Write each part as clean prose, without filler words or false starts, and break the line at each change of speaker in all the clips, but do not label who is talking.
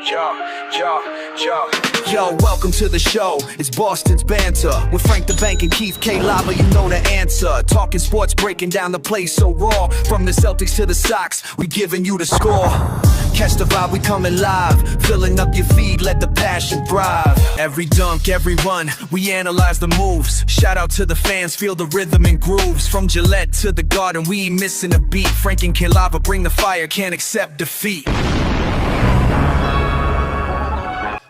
Yo, welcome to the show. It's Boston's Banter with Frank the Bank and Keith K. Lava. You know the answer. Talking sports, breaking down the play so raw. From the Celtics to the Sox, we giving you the score. Catch the vibe, we coming live. Filling up your feed, let the passion thrive. Every dunk, every run, we analyze the moves. Shout out to the fans, feel the rhythm and grooves. From Gillette to the Garden, we ain't missing a beat. Frank and K. Lava bring the fire, can't accept defeat.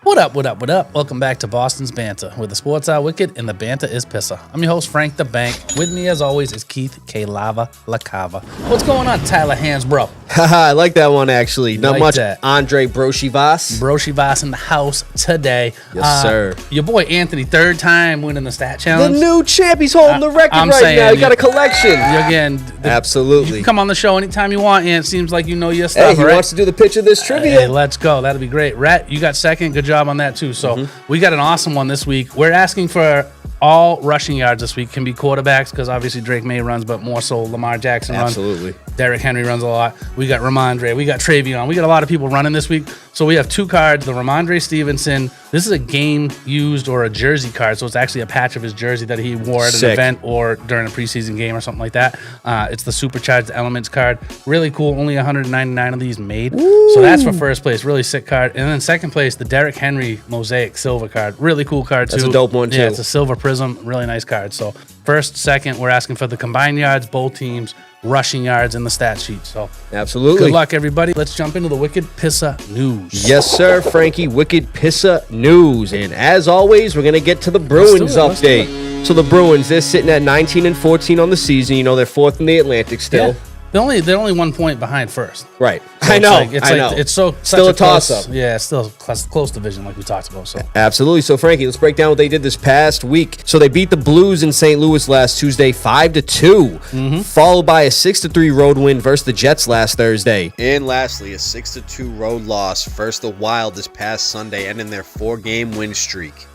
What up, what up, what up? Welcome back to Boston's Banter, where the sports are wicked and the banter is Pissah. I'm your host, Frank the Bank. With me, as always, is Keith K. Lava La Cava. What's going on, Tyler Hands, bro?
Haha, I like that one, actually. Not
like
much.
That.
Andre Brochivas.
Brochivas in the house today.
Yes, sir.
Your boy Anthony, third time winning the stat challenge.
The new champ. He's holding the record right now. He got a collection.
Again,
absolutely.
You can come on the show anytime you want, and it seems like you know your stuff.
Hey, he wants to do the pitch of this trivia.
Hey, let's go. That'll be great. Rhett, you got second. Good job on that, too. So we got an awesome one this week. We're asking for all rushing yards this week. Can be quarterbacks because obviously Drake May runs, but more so Lamar Jackson runs.
Absolutely.
Derrick Henry runs a lot. We got Ramondre. We got Travion. We got a lot of people running this week. So we have two cards, the Ramondre Stevenson. This is a game used or a jersey card. So it's actually a patch of his jersey that he wore at an event or during a preseason game or something like that. It's the Supercharged Elements card. Really cool. Only 199 of these made. Woo. So that's for first place. Really sick card. And then second place, the Derrick Henry Mosaic Silver card. Really cool card too.
That's a dope one too.
Yeah, it's a silver prism. Really nice card. So first, second, we're asking for the combined yards, both teams, rushing yards in the stat sheet. So
absolutely.
Good luck, everybody. Let's jump into the Wicked Pissah news.
Yes, sir, Frankie. Wicked Pissah news. And as always, we're going to get to the Bruins update. So the Bruins, they're sitting at 19-14 on the season. You know, they're fourth in the Atlantic still.
Yeah. They're only 1 point behind first.
Right.
So
I know.
It's still
a toss-up.
Yeah, it's still close division like we talked about. So
absolutely. So Frankie, let's break down what they did this past week. So they beat the Blues in St. Louis last Tuesday 5-2, followed by a 6-3 road win versus the Jets last Thursday.
And lastly, a 6-2 road loss versus the Wild this past Sunday, ending their 4-game win streak.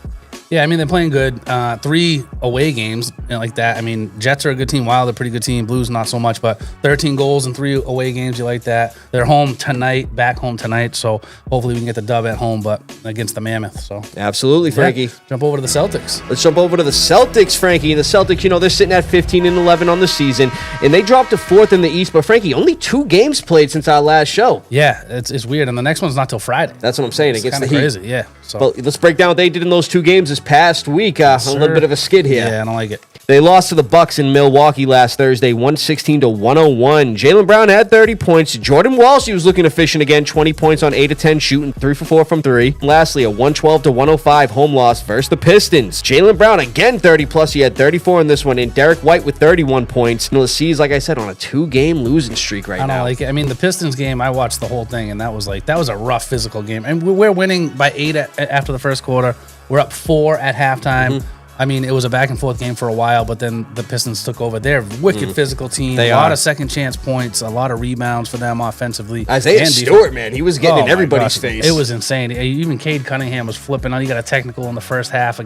Yeah, I mean, they're playing good. 3 away games like that. I mean, Jets are a good team. Wild, a pretty good team. Blues, not so much, but 13 goals in 3 away games. You like that. They're home tonight, back home tonight, so hopefully we can get the dub at home, but against the Mammoth. So
absolutely, Frankie.
Yeah, jump over to the Celtics.
Let's jump over to the Celtics, Frankie. The Celtics, you know, they're sitting at 15-11 on the season, and they dropped to 4th in the East, but Frankie, only 2 games played since our last show.
Yeah, it's weird, and the next one's not till Friday.
That's what I'm saying.
It's
against the
Heat.
Crazy,
yeah. So.
But let's break down what they did in those 2 games this past week. A little bit of a skid here.
Yeah, I don't like it.
They lost to the Bucks in Milwaukee last Thursday, 116-101. Jaylen Brown had 30 points. Jordan Walsh, he was looking efficient again, 20 points on 8 of 10 shooting, 3 for 4 from 3. Lastly, a 112-105 home loss versus the Pistons. Jaylen Brown, again, 30-plus. He had 34 in this one, and Derek White with 31 points. And let's see, he's, like I said, on a 2-game losing streak right now.
I don't like it. I mean, the Pistons game, I watched the whole thing, and that was a rough physical game. And we're winning by 8 after the first quarter. We're up 4 at halftime. I mean, it was a back-and-forth game for a while, but then the Pistons took over. They're a wicked physical team. A lot of second-chance points, a lot of rebounds for them offensively.
Isaiah Stewart, man, he was getting in everybody's face.
It was insane. Even Cade Cunningham was flipping on. He got a technical in the first half,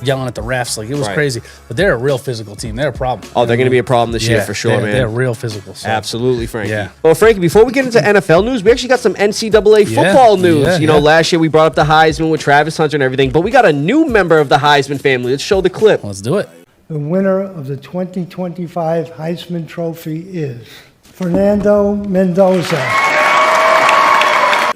yelling at the refs. Like, it was crazy. But they're a real physical team. They're a problem.
Oh, they're going to be a problem this year for sure, man.
They're real physical. So.
Absolutely, Frankie.
Yeah.
Well, Frankie, before we get into NFL news, we actually got some NCAA football news. Last year we brought up the Heisman with Travis Hunter and everything, but we got a new member of the Heisman family. Let's show the clip.
Let's do it.
The winner of the 2025 Heisman Trophy is Fernando Mendoza.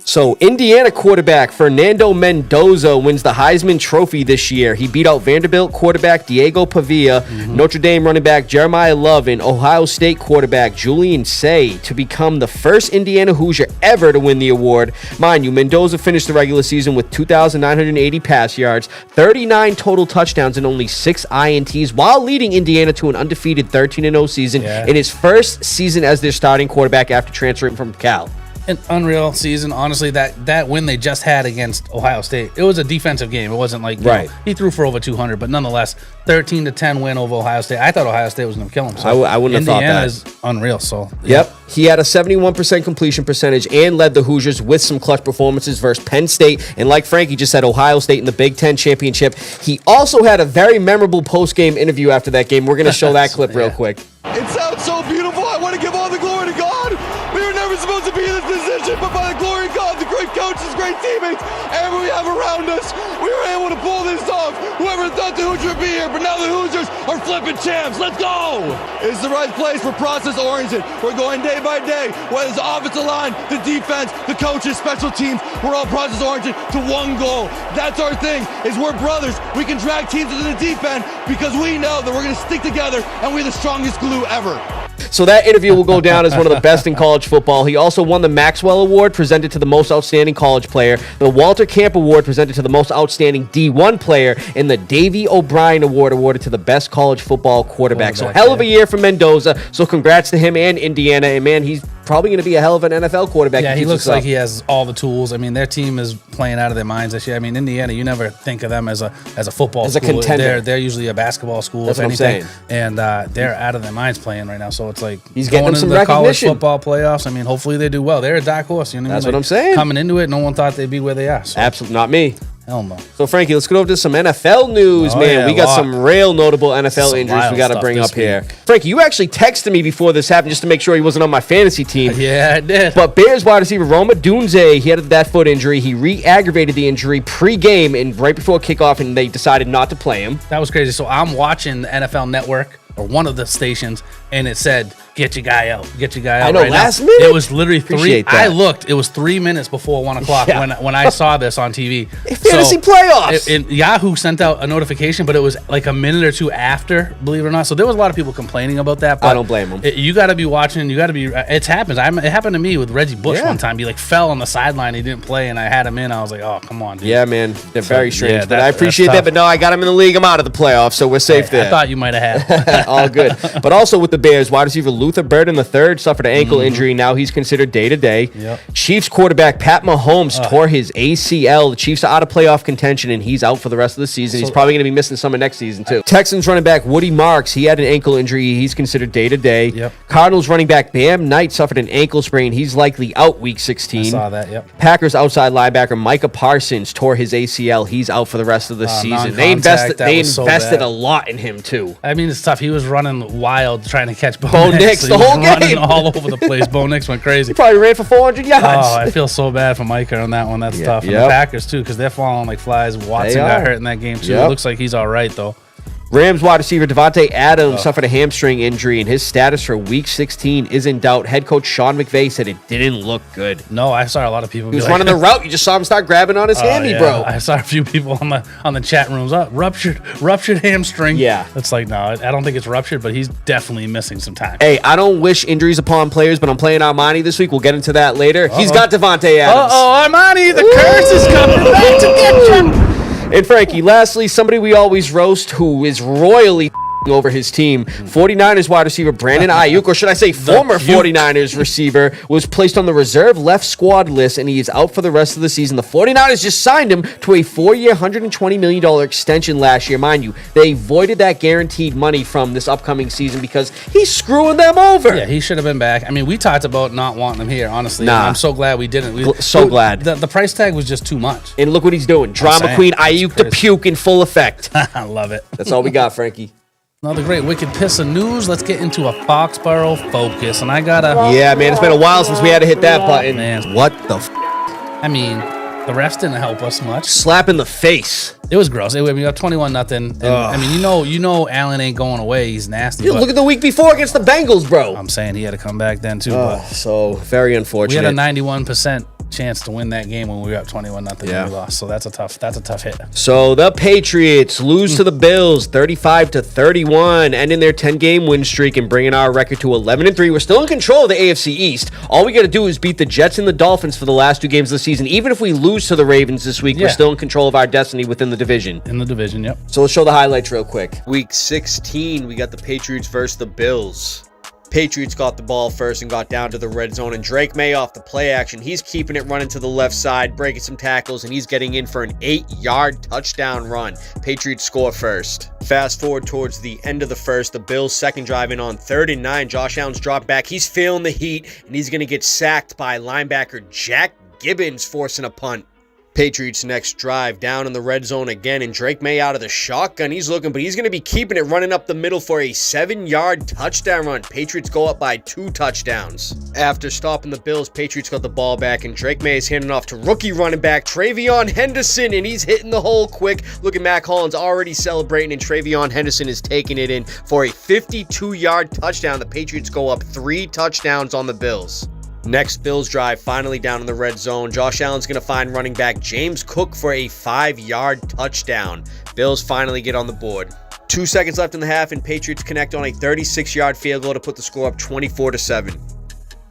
So, Indiana quarterback Fernando Mendoza wins the Heisman Trophy this year. He beat out Vanderbilt quarterback Diego Pavia, Notre Dame running back Jeremiah Love, and Ohio State quarterback Julian Say to become the first Indiana Hoosier ever to win the award. Mind you, Mendoza finished the regular season with 2,980 pass yards, 39 total touchdowns, and only 6 INTs, while leading Indiana to an undefeated 13-0 season in his first season as their starting quarterback after transferring from Cal.
An unreal season, honestly. That win they just had against Ohio State, it was a defensive game. It wasn't like he threw for over 200, but nonetheless, 13-10 win over Ohio State. I thought Ohio State was going to kill him. So
I wouldn't have thought that.
Indiana is unreal. So
he had a 71% completion percentage and led the Hoosiers with some clutch performances versus Penn State. And like Frankie just said, Ohio State in the Big Ten championship. He also had a very memorable post-game interview after that game. We're going to show that clip real quick.
It sounds so beautiful. I want to give all the glory to God. We were never supposed to be in this position, but by the glory of God, the grace great coaches, great teammates, everyone we have around us. We were able to pull this off. Whoever thought the Hoosiers would be here, but now the Hoosiers are flipping champs. Let's go! It's the right place for process-oriented. We're going day by day, whether it's the offensive line, the defense, the coaches, special teams. We're all process-oriented to one goal. That's our thing, is we're brothers. We can drag teams into the deep end because we know that we're going to stick together and we're the strongest glue ever.
So that interview will go down as one of the best in college football. He also won the Maxwell Award, presented to the most outstanding college player, the Walter Camp Award, presented to the most outstanding D1 player, and the Davey O'Brien Award, awarded to the best college football quarterback. So hell of a year for Mendoza. So congrats to him and Indiana. And man, he's probably going to be a hell of an NFL quarterback.
Yeah, he looks like he has all the tools. I mean, their team is playing out of their minds this year. I mean, Indiana, you never think of them as a football
as
school.
A contender.
They're usually a basketball school,
That's
if
what
anything.
I'm saying.
And they're out of their minds playing right now. So it's like
he's getting
going
them some
into the college
recognition.
football playoffs. I mean, hopefully they do well. They're a dark horse. You know
That's
what
what I'm saying.
Coming into it, no one thought they'd be where they are. So.
Absolutely not me.
Hell no.
So, Frankie, let's go over to some NFL news, man.
Yeah,
we got some real notable NFL injuries we got to bring up here. Frankie, you actually texted me before this happened just to make sure he wasn't on my fantasy team.
Yeah, I did.
But Bears wide receiver Roma Dunze, he had that foot injury. He re-aggravated the injury pre-game and right before kickoff, and they decided not to play him.
That was crazy. So I'm watching the NFL Network, or one of the stations, and it said, get your guy out. Get your guy out.
I know,
right
last
now.
minute?
It was literally
Appreciate that.
I looked, it was 3 minutes before 1 o'clock when I saw this on TV.
Fantasy playoffs.
Yahoo sent out a notification, but it was like a minute or two after, believe it or not. So there was a lot of people complaining about that. But
I don't blame them.
You got to be watching. You got to be. It happens. It happened to me with Reggie Bush one time. He like fell on the sideline. He didn't play, and I had him in. I was like, oh, come on, dude.
Yeah, man. They're very strange.
yeah,
but I appreciate that. But no, I got him in the league. I'm out of the playoffs, so we're safe there.
I thought you might have had.
All good. But also with the Bears, wide receiver Luther Burden III suffered an ankle injury. Now he's considered day-to-day.
Yep.
Chiefs quarterback Pat Mahomes tore his ACL. The Chiefs are out of playoff contention, and he's out for the rest of the season. He's probably going to be missing some of next season, too. Texans running back Woody Marks, he had an ankle injury. He's considered day-to-day.
Yep.
Cardinals running back Bam Knight suffered an ankle sprain. He's likely out week 16.
I saw that, yep.
Packers outside linebacker Micah Parsons tore his ACL. He's out for the rest of the season. They invested a lot in him, too.
I mean, it's tough. He was running wild trying to catch
Bo Nix the whole game.
All over the place. Bo Nix went crazy.
He probably ran for 400 yards.
Oh, I feel so bad for Micah on that one. That's tough. And the Packers, too, because they're falling like flies. Watson got hurt in that game, too. It looks like he's all right, though.
Rams wide receiver Devontae Adams suffered a hamstring injury, and his status for Week 16 is in doubt. Head coach Sean McVay said it didn't look good.
No, I saw a lot of people.
He was running the route. You just saw him start grabbing on his hammy, bro.
I saw a few people on the chat rooms. Ruptured hamstring.
Yeah,
it's like no, I don't think it's ruptured, but he's definitely missing some time.
Hey, I don't wish injuries upon players, but I'm playing Armani this week. We'll get into that later. He's got Devontae Adams.
Armani, the curse is coming back to get you.
And Frankie, lastly, somebody we always roast who is royally over his team. 49ers wide receiver Brandon Ayuk, or should I say former 49ers receiver, was placed on the reserve left squad list, and he is out for the rest of the season. The 49ers just signed him to a 4-year, $120 million extension last year. Mind you, they voided that guaranteed money from this upcoming season because he's screwing them over.
Yeah, he should have been back. I mean, we talked about not wanting him here, honestly.
Nah.
I'm so glad we didn't.
Glad.
The price tag was just too much.
And look what he's doing. Drama queen Ayuk the puke in full effect.
I love it.
That's all we got, Frankie.
Another great Wicked Pissah news. Let's get into a Foxboro Focus. And I got a...
Yeah, man, it's been a while since we had to hit that button.
Man.
What the
I mean, the refs didn't help us much.
Slap in the face.
It was gross. We got 21-0. I mean, you know Allen ain't going away. He's nasty.
Look at the week before against the Bengals, bro.
I'm saying he had to come back then, too. But
so, very unfortunate.
We had a 91% chance to win that game when we were up 21-0 and we lost. So that's a tough hit.
So the Patriots lose to the Bills 35-31, ending their 10-game win streak and bringing our record to 11-3. We're still in control of the AFC East. All we got to do is beat the Jets and the Dolphins for the last 2 games of the season. Even if we lose to the Ravens this week, we're still in control of our destiny within the division.
In the division, yep.
So let's show the highlights real quick.
Week 16, we got the Patriots versus the Bills. Patriots got the ball first and got down to the red zone, and Drake May off the play action. He's keeping it running to the left side, breaking some tackles, and he's getting in for an 8-yard touchdown run. Patriots score first. Fast forward towards the end of the first, the Bills' second drive in on 3rd and 9. Josh Allen's dropped back. He's feeling the heat, and he's going to get sacked by linebacker Jack Gibbons, forcing a punt. Patriots next drive down in the red zone again, and Drake May out of the shotgun. He's looking, but he's going to be keeping it running up the middle for a 7-yard touchdown run. Patriots go up by 2 touchdowns. After stopping the Bills, Patriots got the ball back, and Drake May is handing off to rookie running back Travion Henderson, and he's hitting the hole quick. Look at Mac Hollins already celebrating, and Travion Henderson is taking it in for a 52-yard touchdown. The Patriots go up 3 touchdowns on the Bills. Next Bills drive, finally down in the red zone. Josh Allen's going to find running back James Cook for a 5-yard touchdown. Bills finally get on the board. 2 seconds left in the half, and Patriots connect on a 36-yard field goal to put the score up 24-7.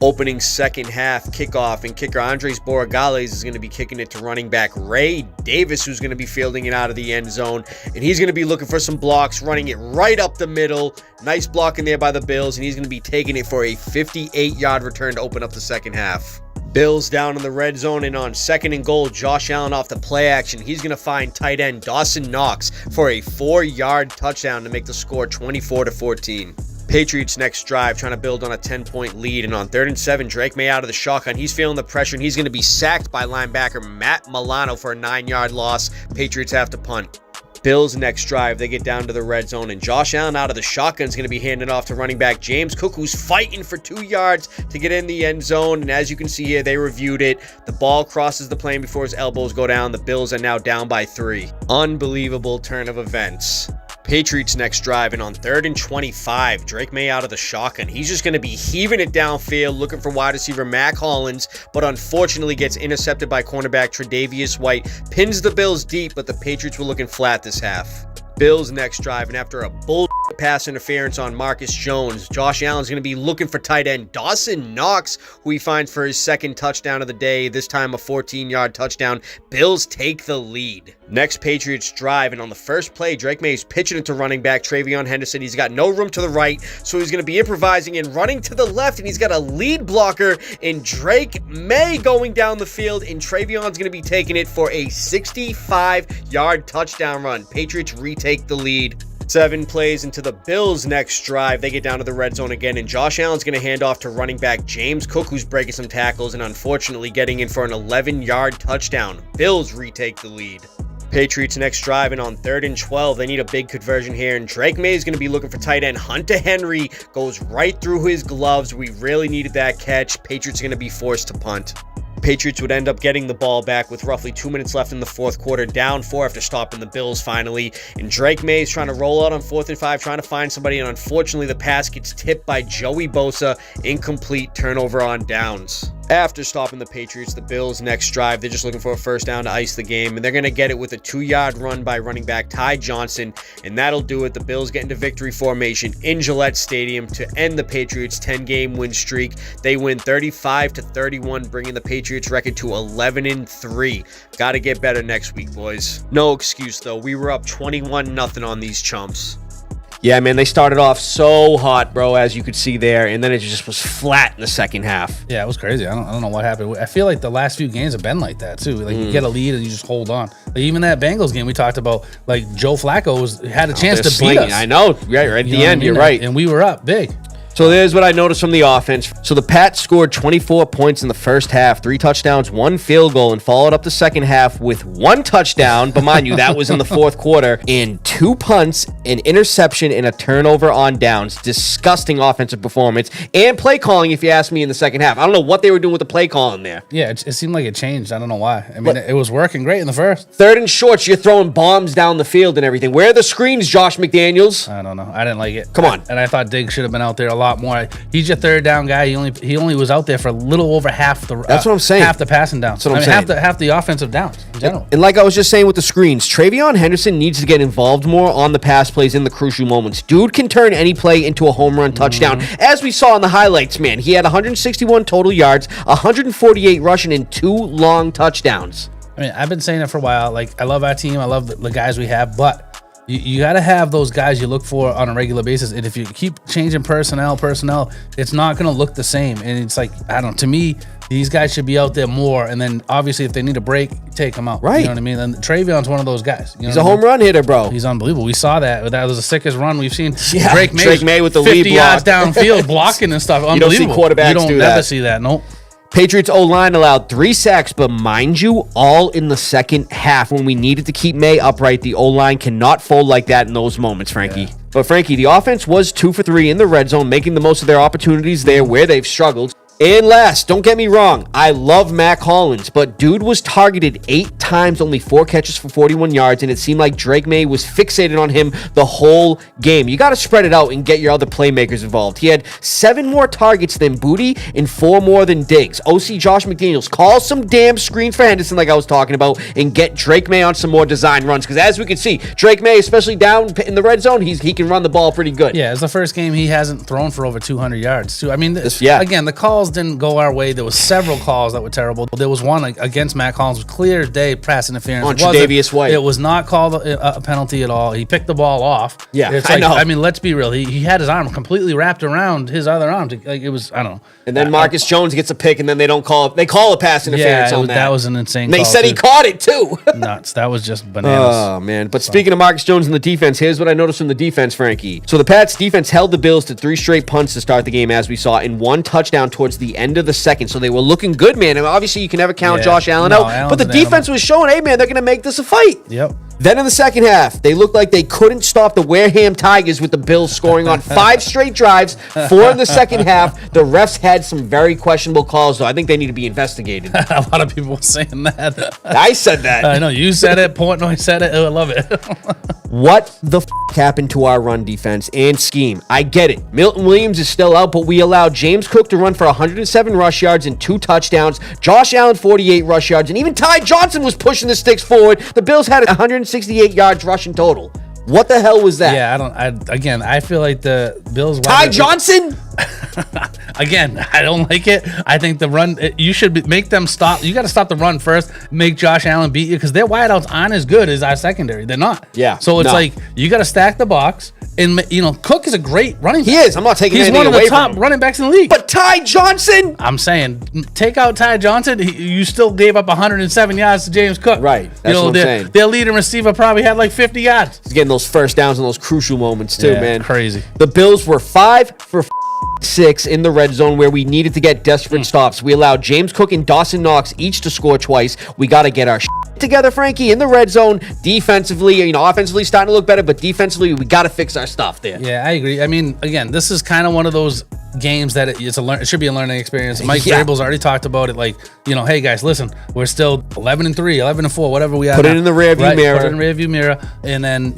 Opening second half kickoff, and kicker Andres Borregales is going to be kicking it to running back Ray Davis, who's going to be fielding it out of the end zone, and he's going to be looking for some blocks, running it right up the middle. Nice block in there by the Bills, and he's going to be taking it for a 58-yard return to open up the second half. Bills down in the red zone, and on 2nd and goal, Josh Allen off the play action. He's going to find tight end Dawson Knox for a 4-yard touchdown to make the score 24-14. Patriots next drive, trying to build on a 10-point lead, and on 3rd and 7, Drake May out of the shotgun. He's feeling the pressure, and he's going to be sacked by linebacker Matt Milano for a 9-yard loss. Patriots have to punt. Bills next drive, they get down to the red zone, and Josh Allen out of the shotgun is going to be handed off to running back James Cook, who's fighting for 2 yards to get in the end zone. And as you can see here, they reviewed it. The ball crosses the plane before his elbows go down. The Bills are now down by 3. Unbelievable turn of events. Patriots next drive, and on 3rd and 25, Drake May out of the shotgun. He's just going to be heaving it downfield, looking for wide receiver Mac Hollins, but unfortunately gets intercepted by cornerback Tre'Davious White. Pins the Bills deep, but the Patriots were looking flat this half. Bills next drive, and after a bull pass interference on Marcus Jones, Josh Allen's going to be looking for tight end Dawson Knox, who he finds for his 2nd touchdown of the day, this time a 14-yard touchdown. Bills take the lead. Next Patriots drive, and on the first play, Drake May is pitching it to running back Travion Henderson. He's got no room to the right, so he's going to be improvising and running to the left, and he's got a lead blocker in Drake May going down the field, and Travion's going to be taking it for a 65-yard touchdown run. Patriots retake the lead. 7 plays into the Bills' next drive. They get down to the red zone again, and Josh Allen's going to hand off to running back James Cook, who's breaking some tackles and unfortunately getting in for an 11-yard touchdown. Bills retake the lead. Patriots next drive, and on 3rd and 12, they need a big conversion here, and Drake May is going to be looking for tight end Hunter Henry. Goes right through his gloves. We really needed that catch. Patriots are going to be forced to punt. Patriots would end up getting the ball back with roughly 2 minutes left in the 4th quarter, down 4 after stopping the Bills finally. And Drake May is trying to roll out on 4th and 5, trying to find somebody, and unfortunately the pass gets tipped by Joey Bosa. Incomplete, turnover on downs. After stopping the Patriots, the Bills next drive, they're just looking for a first down to ice the game, and they're going to get it with a 2-yard run by running back Ty Johnson, and that'll do it. The Bills get into victory formation in Gillette Stadium to end the Patriots' 10-game win streak. They win 35-31, bringing the Patriots record to 11-3. Got to get better next week, boys. No excuse, though. We were up 21-0 on these chumps.
Yeah, man, they started off so hot, bro, as you could see there, and then it just was flat in the second half.
Yeah, it was crazy. I don't know what happened. I feel like the last few games have been like that too. Like you get a lead and you just hold on. Like even that Bengals game we talked about, like Joe Flacco had a chance to beat us.
I know, right at the end, you're right.
And we were up big.
So there's what I noticed from the offense. So the Pats scored 24 points in the first half, 3 touchdowns, 1 field goal, and followed up the second half with 1 touchdown. But mind you, that was in the 4th quarter, and 2 punts, an interception, and a turnover on downs. Disgusting offensive performance and play calling, if you ask me, in the second half. I don't know what they were doing with the play calling there.
Yeah, it seemed like it changed. I don't know why. I mean, it was working great in the first.
3rd and shorts, you're throwing bombs down the field and everything. Where are the screens, Josh McDaniels?
I don't know. I didn't like it.
Come on.
And I thought Diggs should have been out there a lot more. He's your 3rd down guy. He only was out there for a little over half the.
That's what I'm saying.
Half the passing downs.
That's what I'm saying.
Half the offensive downs in general.
And like I was just saying with the screens, Travion Henderson needs to get involved more on the pass plays in the crucial moments. Dude can turn any play into a home run touchdown. As we saw in the highlights, man, he had 161 total yards, 148 rushing, and 2 long touchdowns.
I mean, I've been saying it for a while. Like, I love our team. I love the guys we have, but you got to have those guys you look for on a regular basis. And if you keep changing personnel, it's not going to look the same. And it's like, I don't know, to me, these guys should be out there more. And then obviously if they need a break, take them out.
Right.
You know what I mean? And Travion's one of those guys.
He's a home run hitter, bro.
He's unbelievable. We saw that. That was the sickest run we've seen.
Yeah. Drake May with the
50
lead
yards
block.
downfield blocking and stuff. Unbelievable.
You don't see quarterbacks
You don't
do
never
that.
see that. Nope.
Patriots O-line allowed 3 sacks, but mind you, all in the second half when we needed to keep May upright. The O-line cannot fold like that in those moments, Frankie. Yeah. But Frankie, the offense was 2 for 3 in the red zone, making the most of their opportunities there where they've struggled. And last, don't get me wrong, I love Mac Hollins, but dude was targeted 8 times, only 4 catches for 41 yards, and it seemed like Drake May was fixated on him the whole game. You got to spread it out and get your other playmakers involved. He had 7 more targets than Booty and 4 more than Diggs. OC Josh McDaniels, call some damn screens for Henderson like I was talking about and get Drake May on some more design runs, because as we can see, Drake May, especially down in the red zone, he can run the ball pretty good.
Yeah, it's the first game he hasn't thrown for over 200 yards, too. I mean, again, the calls didn't go our way. There was several calls that were terrible. There was one against Matt Collins, was clear day pass interference.
On Tre'Davious White.
It was not called a penalty at all. He picked the ball off.
Yeah,
it's
I know.
I mean, let's be real. He had his arm completely wrapped around his other arm. It was, I don't know.
And then Marcus Jones gets a pick, and then they call a pass interference on that.
That was an insane
and
call.
They said he caught it, too.
Nuts. That was just bananas.
Oh, man. But speaking of Marcus Jones and the defense, here's what I noticed from the defense, Frankie. So the Pats defense held the Bills to 3 straight punts to start the game, as we saw, and 1 touchdown towards the end of the second. So they were looking good, man. And obviously, you can never count Josh Allen out. But the defense was showing, hey, man, they're going to make this a fight.
Yep.
Then in the second half, they looked like they couldn't stop the Wareham Tigers with the Bills scoring on 5 straight drives, 4 in the second half. The refs had some very questionable calls, though. I think they need to be investigated.
A lot of people were saying that.
I said that.
I know. You said it. Portnoy said it. I love it.
What the happened to our run defense and scheme? I get it. Milton Williams is still out, but we allowed James Cook to run for 107 rush yards and 2 touchdowns. Josh Allen, 48 rush yards, and even Ty Johnson was pushing the sticks forward. The Bills had 168 yards rushing total. What the hell was that?
Yeah, I feel like the Bills.
Ty Johnson?
Again, I don't like it. I think the run, you should make them stop. You got to stop the run first, make Josh Allen beat you, because their wideouts aren't as good as our secondary. They're not.
Yeah.
So it's like, you got to stack the box. And, Cook is a great running back.
He is. I'm not taking anything away from him.
He's one of the top running backs in the league.
But Ty Johnson?
I'm saying, take out Ty Johnson, you still gave up 107 yards to James Cook.
Right. That's what I'm saying.
Their leading receiver probably had like 50 yards.
He's getting those first downs in those crucial moments too, man.
Crazy.
The Bills were 5 for 6 in the red zone where we needed to get desperate stops. We allowed James Cook and Dawson Knox each to score twice. We got to get our together, Frankie, in the red zone. Defensively, offensively starting to look better, but defensively, we got to fix our stuff there.
Yeah, I agree. I mean, again, this is kind of one of those games that it should be a learning experience. Mike Vrabel's already talked about it. Like, hey guys, listen, we're still 11-3, 11-4, whatever we are.
Put it in the rearview mirror.
Put it in the rearview mirror, and then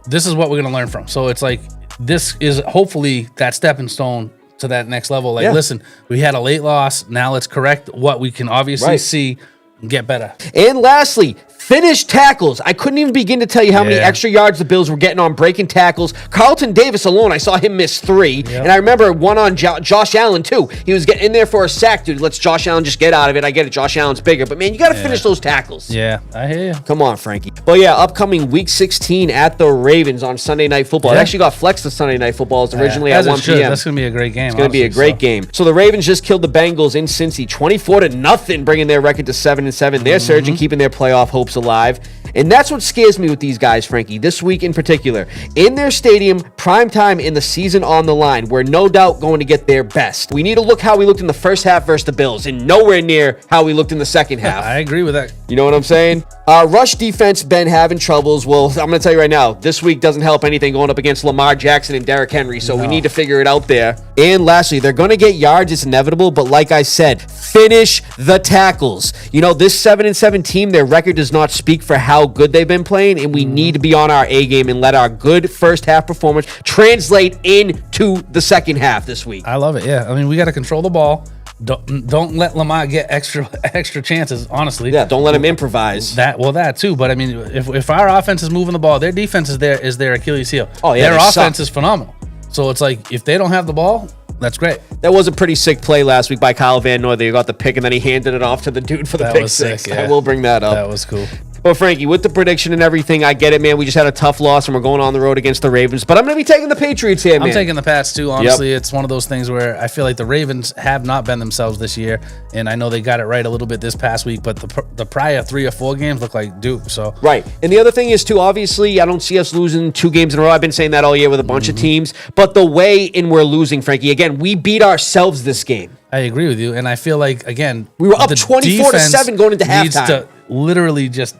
this is what we're gonna learn from. So it's like this is hopefully that stepping stone to that next level. Like, listen, we had a late loss. Now let's correct what we can obviously see and get better.
And lastly, finish tackles. I couldn't even begin to tell you how many extra yards the Bills were getting on breaking tackles. Carlton Davis alone, I saw him miss 3. And I remember one on Josh Allen, too. He was getting in there for a sack, dude. Let's Josh Allen just get out of it. I get it. Josh Allen's bigger. But, man, you got to finish those tackles.
Yeah, I hear you.
Come on, Frankie. But, yeah, upcoming Week 16 at the Ravens on Sunday Night Football. It actually got flexed to Sunday Night Football. It's originally at 1 p.m.
That's going to be a great game.
It's going to be a great game. So, the Ravens just killed the Bengals in Cincy 24-0, bringing their record to 7-7. They're surging, keeping their playoff hopes alive. And that's what scares me with these guys, Frankie, this week in particular. In their stadium, prime time in the season on the line, we're no doubt going to get their best. We need to look how we looked in the first half versus the Bills, and nowhere near how we looked in the second half.
I agree with that.
You know what I'm saying? Rush defense been having troubles. Well, I'm going to tell you right now, this week doesn't help anything going up against Lamar Jackson and Derrick Henry, so we need to figure it out there. And lastly, they're going to get yards. It's inevitable, but like I said, finish the tackles. This 7-7 team, their record does not speak for how good they've been playing, and we need to be on our A game and let our good first half performance translate into the second half this week.
I love it. Yeah, I mean, we got to control the ball. Don't let Lamar get extra chances. Honestly,
don't let him improvise.
That too. But I mean, if our offense is moving the ball, their defense is their Achilles heel.
Oh yeah,
their offense is phenomenal. So it's like if they don't have the ball, that's great.
That was a pretty sick play last week by Kyle Van Noy. They got the pick and then he handed it off to the dude for the pick six.
Sick, yeah.
I will bring that up.
That was cool.
Well, Frankie, with the prediction and everything, I get it, man. We just had a tough loss, and we're going on the road against the Ravens. But I'm going to be taking the Patriots here, man.
I'm taking the Pats, too. Honestly, It's one of those things where I feel like the Ravens have not been themselves this year, and I know they got it right a little bit this past week, but the prior 3 or 4 games look like Duke. So
Right. And the other thing is, too, obviously, I don't see us losing 2 games in a row. I've been saying that all year with a bunch of teams. But the way in we're losing, Frankie, again, we beat ourselves this game.
I agree with you, and I feel like, again,
We were up
the
24-7 going into
defense needs
halftime.
to literally just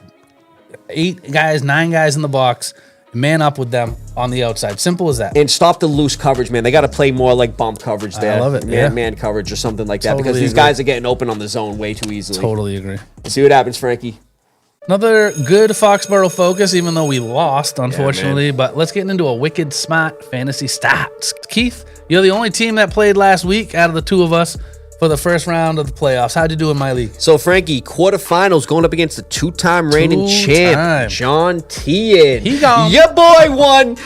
8 guys, 9 guys in the box, man up with them on the outside. Simple as that.
And stop the loose coverage, man. They got to play more like bump coverage there.
I love it,
Man coverage or something like that, because
Totally
these
agree.
guys are getting open on the zone way too easily.
Totally agree.
We'll see what happens, Frankie.
Another good Foxboro Focus, even though we lost, unfortunately. But let's get into a wicked Smaht Fantasy Stahts. Keith, you're the only team that played last week out of the 2 of us for the first round of the playoffs. How'd you do in my league?
So, Frankie, quarterfinals going up against the 2-time reigning champ,
Two-time.
John Tien.
He gone.
Your boy won.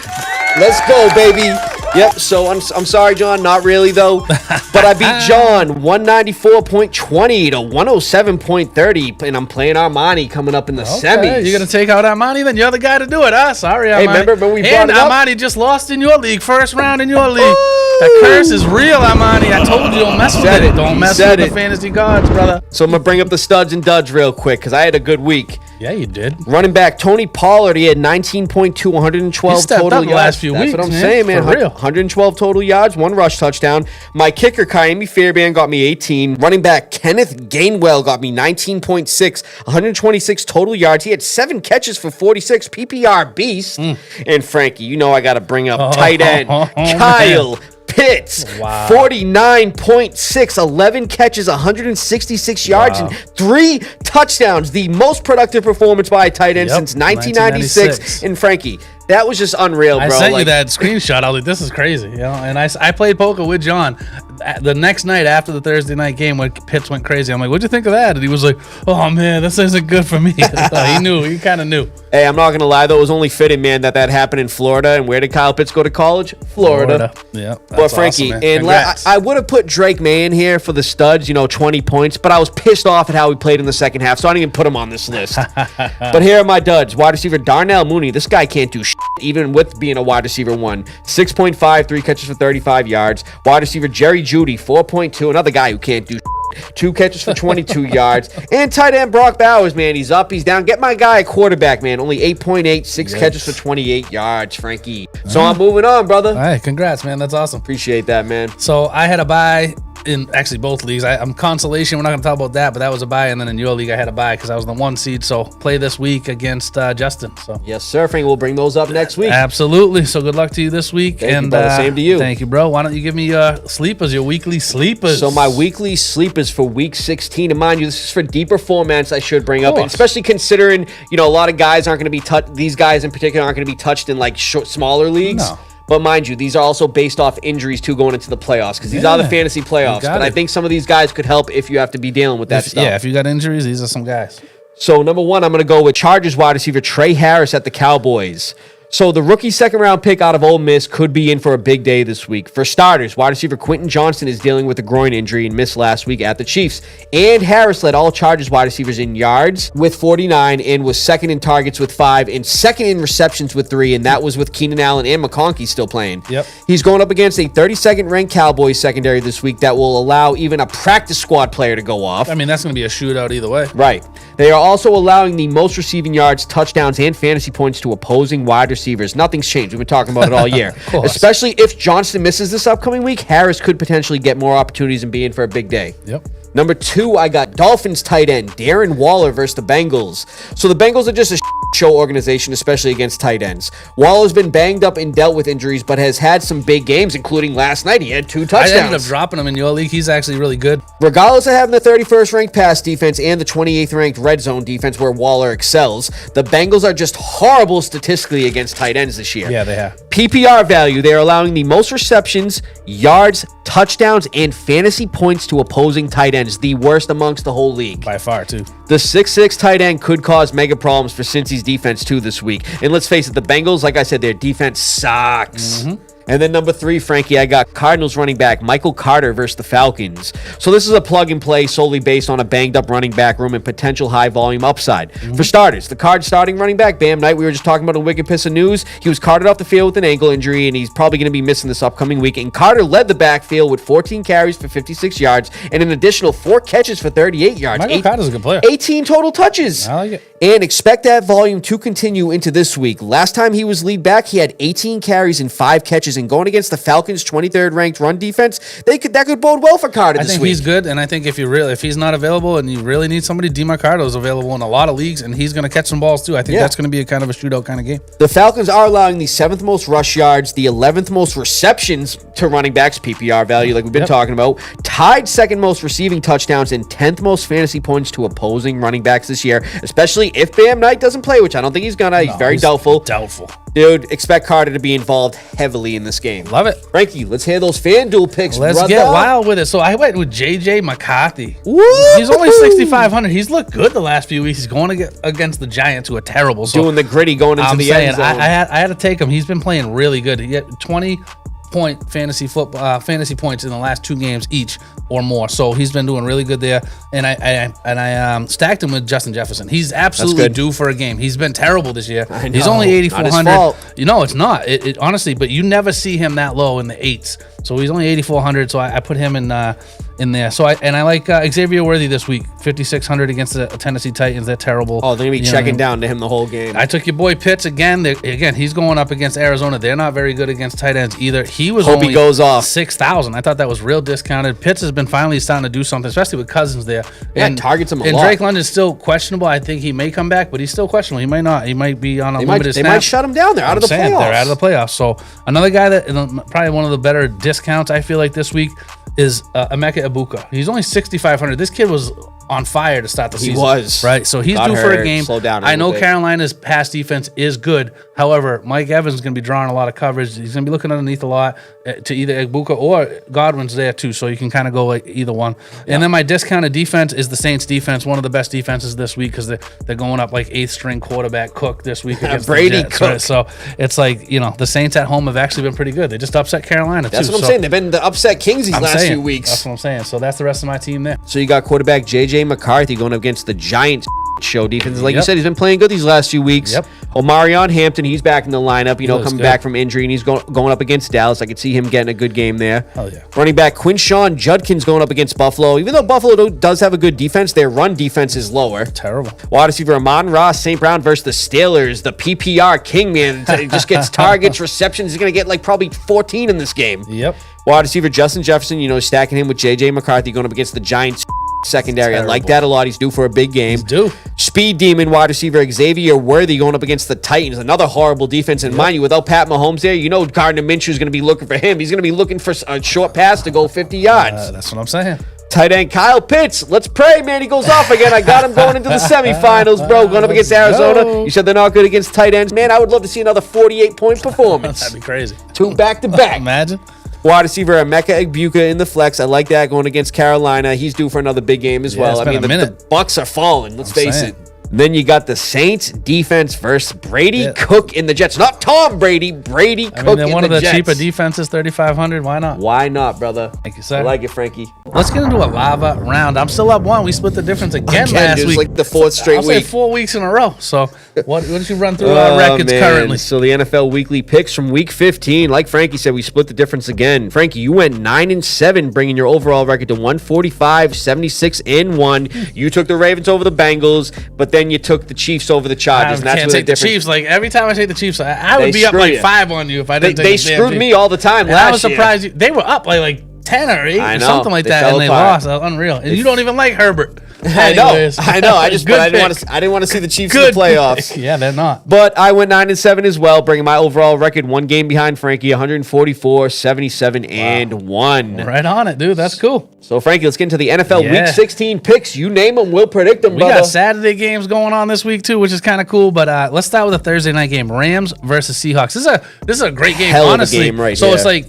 Let's go, baby. Yep, so I'm sorry, John. Not really, though. But I beat John 194.20 to 107.30. And I'm playing Armani coming up in the semis.
You're going to take out Armani, then you're the guy to do it, huh? Sorry, Armani.
Hey, remember when we brought
and
it up?
Armani just lost in your league, first round in your league. That curse is real, Armani. I told you, don't mess with
Said
it.
it.
Don't
He
mess
said
with
it.
the fantasy gods, brother.
So I'm going to bring up the studs and duds real quick because I had a good week.
Yeah, you did.
Running back Tony Pollard, he had 19.2, 112
He stepped
total
up
yards.
the last few
That's
weeks,
what I'm
man.
saying, man.
For real.
112 total yards, 1 rush touchdown. My kicker, Kaimi Fairbairn, got me 18. Running back Kenneth Gainwell got me 19.6, 126 total yards. He had 7 catches for 46, PPR beast. And Frankie, you know I got to bring up tight end Kyle Pitts,
Wow.
49.6, 11 catches, 166 yards, and 3 touchdowns. The most productive performance by a tight end
Yep,
since 1996. And Frankie, that was just unreal, bro.
I sent you that screenshot. I was like, this is crazy. You know, and I played poker with John. The next night after the Thursday night game when Pitts went crazy, I'm like, what'd you think of that? And he was like, oh, man, this isn't good for me. He knew. He kind of knew.
Hey, I'm not going to lie, though. It was only fitting, man, that happened in Florida. And where did Kyle Pitts go to college? Florida.
Yeah.
But Frankie,
awesome,
and I would have put Drake May in here for the studs, 20 points, but I was pissed off at how he played in the second half, so I didn't even put him on this list. But here are my duds. Wide receiver Darnell Mooney. This guy can't do shit, even with being a wide receiver 1. 6.5, 3 catches for 35 yards. Wide receiver Jerry Jeudy, 4.2, another guy who can't do shit. 2 catches for 22 yards. And tight end Brock Bowers, man. He's up, he's down. Get my guy a quarterback, man. Only 8.8, 6 catches for 28 yards, Frankie. So I'm moving on, brother.
All right, congrats, man. That's awesome.
Appreciate that, man.
So I had a bye in actually both leagues. I'm consolation. We're not going to talk about that, but that was a bye. And then in your league, I had a bye because I was the 1 seed. So play this week against Justin. So
Yes, sir, Frank. We'll bring those up next week.
absolutely. So good luck to you this week.
Thank you, brother. Same to you.
Thank you, bro. Why don't you give me your sleepers, your weekly sleepers?
So my weekly sleepers for week 16, and mind you, this is for deeper formats I should bring up, and especially considering, a lot of guys aren't going to be touched. These guys in particular aren't going to be touched in like smaller leagues.
No.
But mind you, these are also based off injuries too going into the playoffs because these are the fantasy playoffs. But I think some of these guys could help if you have to be dealing with that stuff.
Yeah, if you got injuries, these are some guys.
So number 1, I'm going to go with Chargers wide receiver Trey Harris at the Cowboys. So the rookie second-round pick out of Ole Miss could be in for a big day this week. For starters, wide receiver Quentin Johnston is dealing with a groin injury and missed last week at the Chiefs. And Harris led all Chargers wide receivers in yards with 49 and was second in targets with 5 and second in receptions with 3, and that was with Keenan Allen and McConkey still playing.
Yep.
He's going up against a 32nd ranked Cowboys secondary this week that will allow even a practice squad player to go off.
I mean, that's going to be a shootout either way.
Right. They are also allowing the most receiving yards, touchdowns, and fantasy points to opposing wide receivers. Nothing's changed. We've been talking about it all year. Especially if Johnston misses this upcoming week, Harris could potentially get more opportunities and be in for a big day.
Yep.
Number 2, I got Dolphins tight end Darren Waller versus the Bengals. So the Bengals are just a show organization, especially against tight ends. Waller's been banged up and dealt with injuries, but has had some big games, including last night. He had 2 touchdowns.
I ended up dropping him in your league. He's actually really good.
Regardless of having the 31st ranked pass defense and the 28th ranked red zone defense where Waller excels, the Bengals are just horrible statistically against tight ends this year.
Yeah, they have.
PPR value, they are allowing the most receptions, yards, touchdowns, and fantasy points to opposing tight ends, the worst amongst the whole league.
By far, too.
The 6'6 tight end could cause mega problems for Cincy's defense too this week. And let's face it, the Bengals, like I said, their defense sucks. And then number 3, Frankie, I got Cardinals running back Michael Carter versus the Falcons. So this is a plug and play solely based on a banged up running back room and potential high volume upside. For starters, the Card starting running back, Bam Knight, we were just talking about in Wicked Pissah News. He was carted off the field with an ankle injury, and he's probably going to be missing this upcoming week. And Carter led the backfield with 14 carries for 56 yards and an additional 4 catches for 38 yards.
Michael Carter's a good player.
18 total touches.
I like it.
And expect that volume to continue into this week. Last time he was lead back, he had 18 carries and 5 catches. And going against the Falcons' 23rd ranked run defense, that could bode well for Carter this week.
I think he's good, and I think if he's not available and you really need somebody, DeMarcado is available in a lot of leagues, and he's going to catch some balls too. I think that's going to be a kind of a shootout kind of game.
The Falcons are allowing the 7th most rush yards, the 11th most receptions to running backs, PPR value, like we've been talking about, tied 2nd most receiving touchdowns, and 10th most fantasy points to opposing running backs this year, especially if Bam Knight doesn't play, which I don't think he's gonna. He's very doubtful.
Doubtful.
Dude, expect Carter to be involved heavily in this game.
Love it.
Frankie, let's hear those FanDuel picks,
Let's
brother.
get wild with it. So I went with J.J. McCarthy.
Woo-hoo!
He's only 6,500. He's looked good the last few weeks. He's going against the Giants, who are terrible. So
Doing the gritty going into the end zone.
I had to take him. He's been playing really good. He had 20-point fantasy points in the last 2 games each or more. So he's been doing really good there. And I stacked him with Justin Jefferson. He's absolutely due for a game. He's been terrible this year. He's only 8,400. You know, it's not. It honestly, but you never see him that low in the 8s. So he's only 8,400. So I put him in there. So I like Xavier Worthy this week, 5,600 against the Tennessee Titans. They're terrible.
Oh, they're gonna be checking down to him the whole game.
I took your boy Pitts again. Again, he's going up against Arizona. They're not very good against tight ends either. He was
Hope
only
he goes off.
6,000. I thought that was real discounted. Pitts has been finally starting to do something, especially with Cousins there.
Yeah, targets him a lot.
And Drake London's still questionable. I think he may come back, but he's still questionable. He might not. He might be on a limited snap.
They might shut him down. They're out of the playoffs.
They're out of the playoffs. So another guy that probably one of the better discounts I feel like this week is Emeka Egbuka. He's only 6,500. This kid was on fire to start the season.
He was.
Right? So he's due for a game.
Slow down
I know Carolina's pass defense is good. However, Mike Evans is going to be drawing a lot of coverage. He's going to be looking underneath a lot to either Egbuka or Godwin's there too. So you can kind of go like either one. And then my discounted defense is the Saints defense, one of the best defenses this week because they're going up like 8th string quarterback Cook this week against
Brady
the Jets,
Cook.
right? So it's like, the Saints at home have actually been pretty good. They just upset Carolina too.
That's what I'm saying. They've been the upset kings these last few weeks.
That's what I'm saying. So that's the rest of my team there.
So you got quarterback J.J. McCarthy going up against the Giants show defense. Like you said, he's been playing good these last few weeks.
Yep.
Omarion Hampton, he's back in the lineup, coming
good.
back from injury, and he's going up against Dallas. I could see him getting a good game there.
Hell yeah.
Running back Quinshawn Judkins going up against Buffalo. Even though Buffalo does have a good defense, their run defense is lower.
Terrible.
Wide receiver Amon-Ra St. Brown versus the Steelers. The PPR king, man. He just gets targets, receptions. He's going to get like probably 14 in this game.
Yep.
Wide receiver Justin Jefferson, stacking him with J.J. McCarthy going up against the Giants secondary. I like that a lot. He's due for a big game.
He's due.
Speed demon wide receiver Xavier Worthy going up against the Titans. Another horrible defense. And mind you, without Pat Mahomes there, Gardner Minshew is going to be looking for him. He's going to be looking for a short pass to go 50 yards.
That's what I'm saying.
Tight end Kyle Pitts. Let's pray, man. He goes off again. I got him going into the semifinals, bro. Going up against Arizona. You said they're not good against tight ends. Man, I would love to see another 48-point performance.
That'd be crazy.
2 back-to-back.
Imagine.
Wide receiver Emeka Egbuka in the flex. I like that going against Carolina. He's due for another big game as well.
It's been a minute.
The Bucks are falling. Let's face it. Then you got the Saints defense versus Brady Cook in the Jets. Not Tom Brady, Brady Cook in the Jets.
One of the cheaper defenses, 3,500. Why not?
Why not, brother?
Thank you, sir.
I like it, Frankie.
Let's get into a lava round. I'm still up 1. We split the difference again last
it was
week.
like the 4th straight
I'll
week.
say 4 weeks in a row. So what did you run through our records currently?
So the NFL weekly picks from week 15. Like Frankie said, we split the difference again. Frankie, you went 9-7, bringing your overall record to 145, 76-1. You took the Ravens over the Bengals, but then you took the Chiefs over the Chargers.
I can't take the Chiefs. Like every time I take the Chiefs, I would be up like 5 on you if I didn't take the
They screwed me all the time last year.
I was surprised. They were up like 10 or 8 or something like that, and they lost. Unreal. And you don't even like Herbert.
I know. I didn't want to see the Chiefs in the playoffs.
Yeah, they're not.
But I went 9-7 as well, bringing my overall record 1 game behind Frankie, 144, 77-1.
Right on it, dude. That's cool.
So, Frankie, let's get into the NFL Week 16 picks. You name them, we'll predict them, brother.
We got Saturday games going on this week, too, which is kind of cool. But let's start with a Thursday night game. Rams versus Seahawks. This is a great game,
Hell
honestly.
of a game right
so
here.
it's like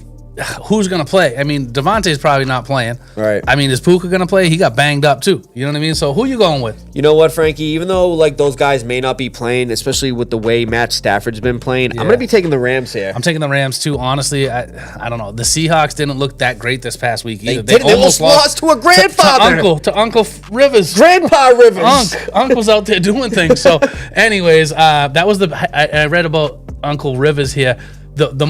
who's going to play? I mean, Devontae's probably not playing.
Right.
I mean, is Puka going to play? He got banged up too. You know what I mean? So who you going with?
You know what, Frankie? Even though like those guys may not be playing, especially with the way Matt Stafford's been playing, I'm going to be taking the Rams here.
I'm taking the Rams too. Honestly, I don't know. The Seahawks didn't look that great this past week either.
They almost lost to a grandfather.
To Uncle Rivers.
Grandpa Rivers.
Uncle's out there doing things. So, anyways, that was I read about Uncle Rivers here. The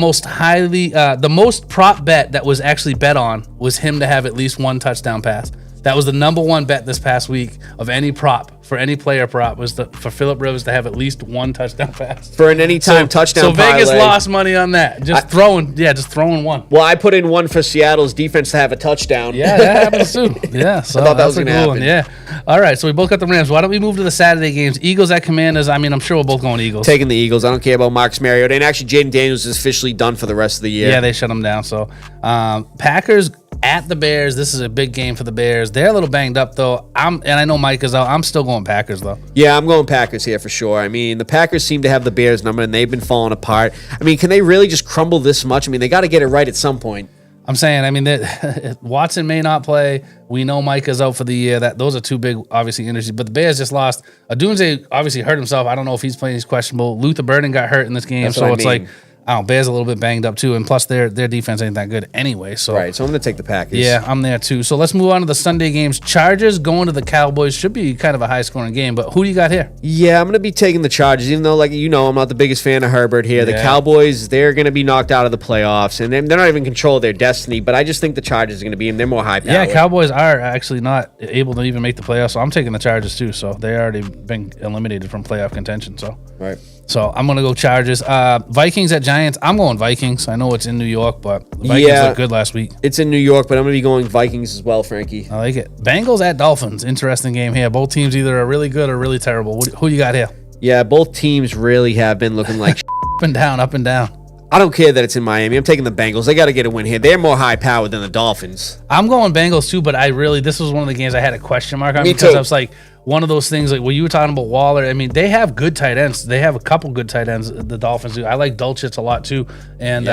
most prop bet that was actually bet on was him to have at least one touchdown pass. That was the number one bet this past week of any prop for any player prop was for Phillip Rivers to have at least one touchdown pass
for an anytime touchdown.
So Vegas
parlay.
lost money on that. Just throwing one.
Well, I put in one for Seattle's defense to have a touchdown.
Yeah, that happens too. Yeah, so
I thought that was
going
going
to
happen.
Yeah. All right, so we both got the Rams. Why don't we move to the Saturday games? Eagles at Commanders. I mean, I'm sure we're both going Eagles.
Taking the Eagles. I don't care about Marcus Mariota. And actually, Jaden Daniels is officially done for the rest of the year.
Yeah, they shut him down. So Packers at the Bears. This is a big game for the Bears. They're a little banged up though. And I know Mike is out. I'm still going Packers though.
Yeah, I'm going Packers here for sure. I mean, the Packers seem to have the Bears number, and they've been falling apart. I mean, can they really just crumble this much? I mean, they got to get it right at some point.
I'm saying, I mean, that Watson may not play. We know Mike is out for the year. Those are two big, obviously, injuries. But the Bears just lost. Adunze obviously hurt himself. I don't know if he's playing. He's questionable. Luther Burden got hurt in this game, so it's like, I don't know, Bears a little bit banged up too, and plus their defense ain't that good anyway. So
right, so I'm going to take the Packers.
Yeah, I'm there too. So let's move on to the Sunday games. Chargers going to the Cowboys. Should be kind of a high-scoring game, but who do you got here?
Yeah, I'm going to be taking the Chargers, even though, like, you know, I'm not the biggest fan of Herbert here. The Cowboys, they're going to be knocked out of the playoffs, and they're not even in control of their destiny, but I just think the Chargers are going to be, and they're more high-powered.
Yeah, Cowboys are actually not able to even make the playoffs, so I'm taking the Chargers too. So they already been eliminated from playoff contention. So
right.
So I'm going to go Chargers. Vikings at Giants. I'm going Vikings. I know it's in New York, but the Vikings looked good last week.
It's in New York, but I'm going to be going Vikings as well, Frankie.
I like it. Bengals at Dolphins. Interesting game here. Both teams either are really good or really terrible. Who you got here?
Yeah, both teams really have been looking like
up and down, up and down.
I don't care that it's in Miami. I'm taking the Bengals. They got to get a win here. They're more high-powered than the Dolphins.
I'm going Bengals too, but this was one of the games I had a question mark on because I was like, one of those things like when you were talking about Waller, I mean, they have good tight ends. They have a couple good tight ends, the Dolphins do. I like Dulcich a lot too. And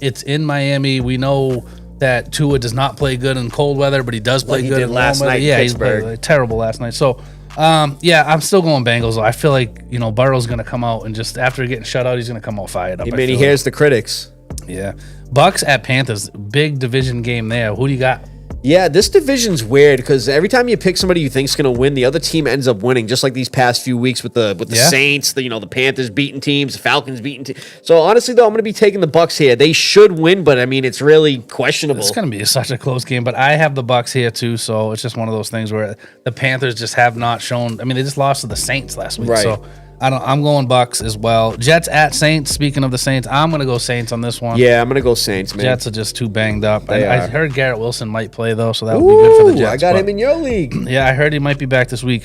it's in Miami. We know that Tua does not play good in cold weather, but he does play good in
last night.
Yeah,
he
played terrible last night. So, I'm still going Bengals. I feel like, Burrow's going to come out and just after getting shut out, he's going to come out fired up.
He hears the critics.
Yeah. Bucks at Panthers. Big division game there. Who do you got?
Yeah, this division's weird because every time you pick somebody you think's going to win, the other team ends up winning. Just like these past few weeks with the Saints, the Panthers beating teams, the Falcons beating teams. So honestly, though, I'm going to be taking the Bucks here. They should win, but I mean, it's really questionable.
It's going to be such a close game, but I have the Bucks here too. So it's just one of those things where the Panthers just have not shown. I mean, they just lost to the Saints last week, so. I'm going Bucks as well. Jets at Saints. Speaking of the Saints, I'm going to go Saints on this one.
Yeah, I'm going to go Saints, man.
Jets are just too banged up. I heard Garrett Wilson might play, though, so that would be good for the Jets.
I got him in your league.
Yeah, I heard he might be back this week.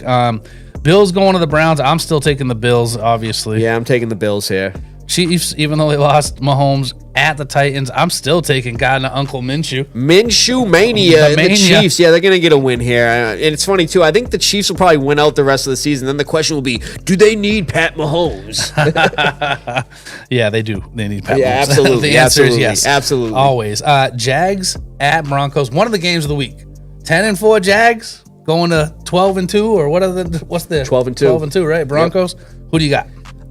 Bills going to the Browns. I'm still taking the Bills, obviously.
Yeah, I'm taking the Bills here.
Chiefs, even though they lost Mahomes at the Titans, I'm still taking God and Uncle Minshew.
Minshew mania. The Chiefs, yeah, they're going to get a win here. And it's funny, too. I think the Chiefs will probably win out the rest of the season. Then the question will be, do they need Pat Mahomes?
Yeah, they do. They need Pat Mahomes.
Absolutely.
The answer is yes.
Absolutely.
Always. Jags at Broncos. One of the games of the week. 10-4 Jags going to 12-2, or what's the
12-2.
12-2, right? Broncos. Yep. Who do you got?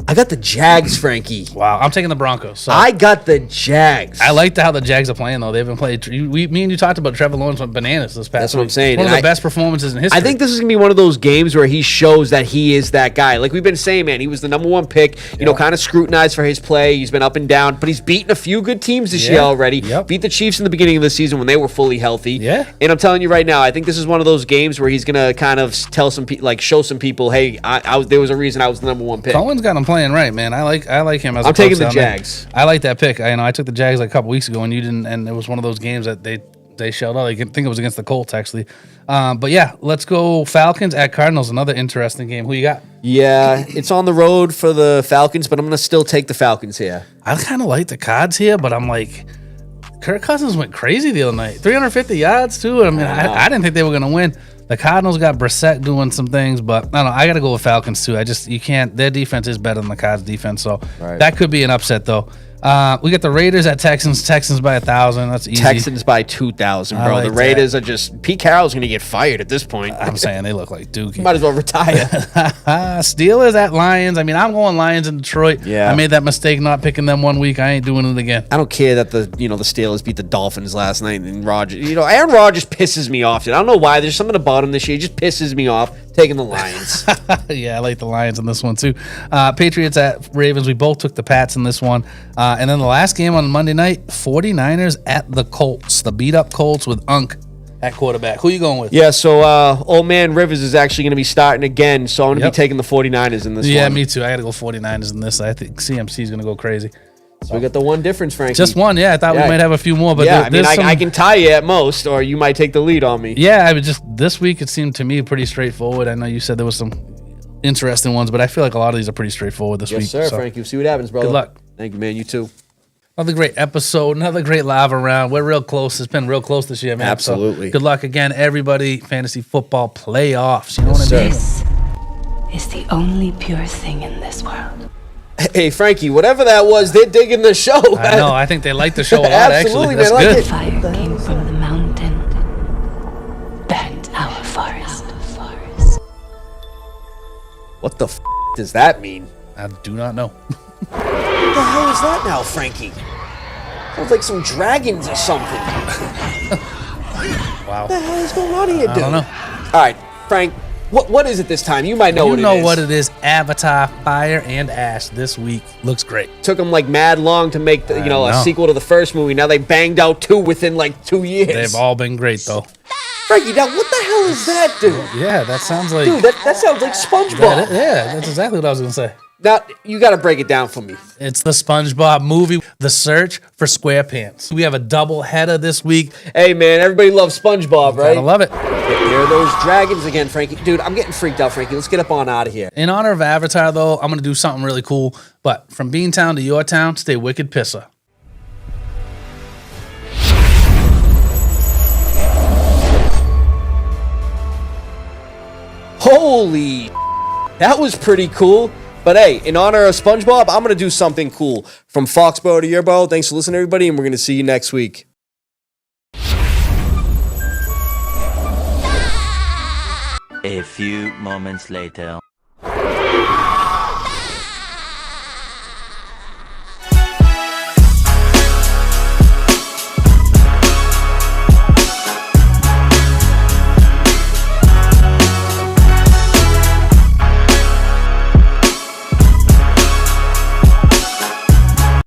I got the Jags, Frankie.
Wow, I'm taking the Broncos. So.
I got the Jags.
I like how the Jags are playing, though. They've been playing. Me and you talked about Trevor Lawrence with bananas this past week.
That's what I'm saying.
One of the best performances in history.
I think this is going to be one of those games where he shows that he is that guy. Like we've been saying, man, he was the number one pick, kind of scrutinized for his play. He's been up and down, but he's beaten a few good teams this year already.
Yep.
Beat the Chiefs in the beginning of the season when they were fully healthy.
Yeah.
And I'm telling you right now, I think this is one of those games where he's going to kind of tell show some people, hey, there was a reason I was the number one pick.
Cohen's got him playing right, man. I like him as
I'm taking the Jags.
I like that pick. I took the Jags like a couple weeks ago, and you didn't. And it was one of those games that they shelled out. I think it was against the Colts actually. But yeah, let's go Falcons at Cardinals. Another interesting game. Who you got?
Yeah, it's on the road for the Falcons, but I'm gonna still take the Falcons here.
I kind of like the Cards here, but I'm like, Kirk Cousins went crazy the other night. 350 yards too. I mean, I didn't think they were gonna win. The Cardinals got Brissett doing some things, but I don't know. I got to go with Falcons too. You can't. Their defense is better than the Cards defense, so that could be an upset though. We got the Raiders at Texans. Texans by 1,000. That's easy.
Texans by 2,000, bro.
like
The Raiders are just... Pete Carroll's going to get fired at this point.
I'm saying they look like Dookie.
Might as well retire.
Steelers at Lions. I mean, I'm going Lions in Detroit.
Yeah.
I made that mistake not picking them 1 week. I ain't doing it again.
I don't care that the Steelers beat the Dolphins last night and Rodgers. Aaron Rodgers pisses me off, dude. I don't know why. There's something about him this year. He just pisses me off. Taking the Lions.
Yeah, I like the Lions in this one too. Patriots at Ravens. We both took the Pats in this one. And then the last game on Monday night, 49ers at the Colts. The beat-up Colts with Unk at quarterback. Who you going with?
Yeah, so old man Rivers is actually going to be starting again, so I'm going to be taking the 49ers in this one.
Yeah, me too. I got to go 49ers in this. I think CMC is going to go crazy.
So we got the one difference, Frankie.
Just one, yeah. I thought we might have a few more, but
yeah, I can tie you at most, or you might take the lead on me.
Yeah, I was just this week it seemed to me pretty straightforward. I know you said there was some interesting ones, but I feel like a lot of these are pretty straightforward this week.
Yes, sir, Frankie. We'll see what happens, brother.
Good luck.
Thank you, man. You too.
Another great episode, another great live around. We're real close. It's been real close this year, man.
Absolutely.
So good luck again, everybody. Fantasy football playoffs. You know what I mean?
This is the only pure thing in this world.
Hey, Frankie, whatever that was, they're digging the show.
I know. I think they like the show a lot,
Absolutely,
actually. That's
man, I like
good.
it.
Fire came from the mountain, burnt our forest.
What the does that mean?
I do not know.
What the hell is that now, Frankie? Sounds like some dragons or something.
Wow.
What the hell is going on here, dude?
I don't know.
All right, Frank, what is it this time? You might know what it is.
You know what it is. Avatar, Fire and Ash this week. Looks great.
Took them like mad long to make a
know.
sequel to the first movie. Now they banged out 2 within like 2 years.
They've all been great, though.
Frankie, now what the hell is that, dude?
Yeah, that sounds like...
Dude, that sounds like SpongeBob.
Yeah, that's exactly what I was going to say.
Now, you got to break it down for me.
It's the SpongeBob movie, The Search for SquarePants. We have a double header this week.
Hey, man, everybody loves SpongeBob, right?
I love it.
There are those dragons again, Frankie. Dude, I'm getting freaked out, Frankie. Let's get up on out of here.
In honor of Avatar, though, I'm going to do something really cool. But from Beantown to your town, stay wicked Pissah.
Holy, that was pretty cool. But hey, in honor of SpongeBob, I'm going to do something cool. From Foxboro to Yearborough, thanks for listening, everybody, and we're going to see you next week.
A few moments later.